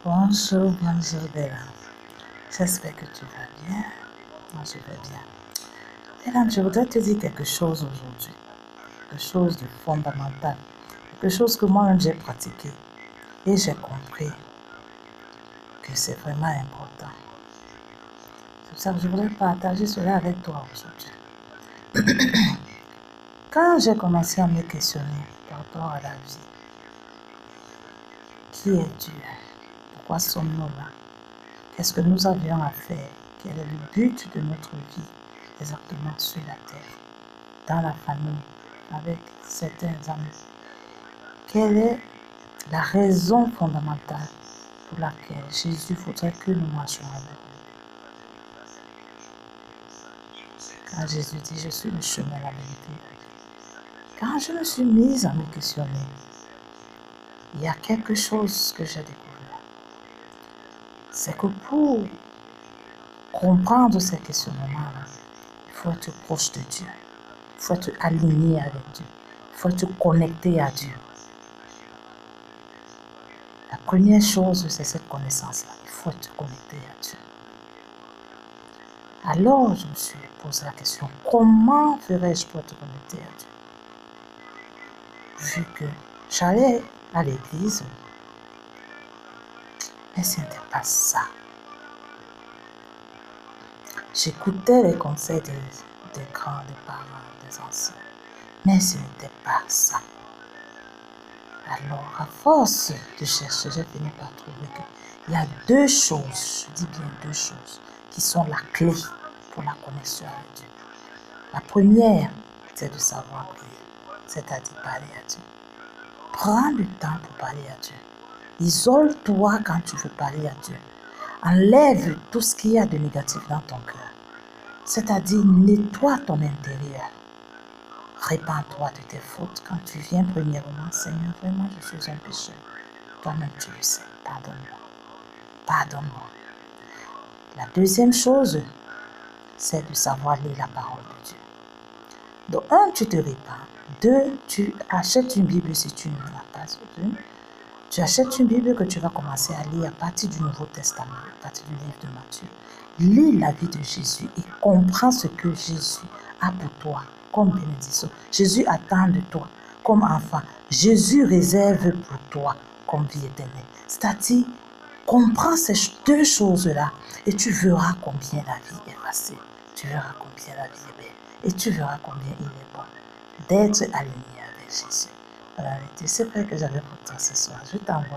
Bonjour, bonjour Bella. J'espère que tu vas bien. Moi, je vais bien. Bella, je voudrais te dire quelque chose aujourd'hui. Quelque chose de fondamental. Quelque chose que moi-même j'ai pratiqué. Et j'ai compris que c'est vraiment important. C'est pour ça que je voudrais partager cela avec toi aujourd'hui. Quand j'ai commencé à me questionner par rapport à la vie, qui est Dieu? Pourquoi sommes-nous là? Qu'est-ce que nous avions à faire? Quel est le but de notre vie exactement sur la terre, dans la famille, avec certains amis? Quelle est la raison fondamentale pour laquelle Jésus voudrait que nous marchions avec lui? Quand Jésus dit, je suis le chemin, la vérité, la vie. Quand je me suis mise à me questionner, il y a quelque chose que j'ai découvert. C'est que pour comprendre ces questionnements-là, il faut être proche de Dieu. Il faut être aligné avec Dieu. Il faut être connecté à Dieu. La première chose, c'est cette connaissance-là. Il faut être connecté à Dieu. Alors, je me suis posé la question, comment ferais-je pour être connecté à Dieu? Vu que j'allais à l'église, mais ce n'était pas ça. J'écoutais les conseils des grands, des parents, des anciens, mais ce n'était pas ça. Alors, à force de chercher, j'ai fini par trouver qu'il y a deux choses, je dis bien deux choses, qui sont la clé pour la connexion avec Dieu. La première, c'est de savoir prier, c'est-à-dire parler à Dieu. Prends du temps pour parler à Dieu. Isole-toi quand tu veux parler à Dieu. Enlève tout ce qu'il y a de négatif dans ton cœur. C'est-à-dire, nettoie ton intérieur. Répands-toi de tes fautes quand tu viens premièrement. Seigneur, vraiment, je suis un pécheur. Toi-même, tu le sais. Pardonne-moi. Pardonne-moi. La deuxième chose, c'est de savoir lire la parole de Dieu. Donc, un, tu te répands. Deux, tu achètes une Bible si tu ne l'as pas. Tu achètes une Bible que tu vas commencer à lire à partir du Nouveau Testament, à partir du livre de Matthieu. Lis la vie de Jésus et comprends ce que Jésus a pour toi comme bénédiction. Jésus attend de toi comme enfant. Jésus réserve pour toi comme vie éternelle. C'est-à-dire, comprends ces deux choses-là et tu verras combien la vie est facile. Tu verras combien la vie est belle. Et tu verras combien il est bon d'être aligné avec Jésus. Voilà, c'est vrai que j'avais pour toi ce soir. Je t'envoie.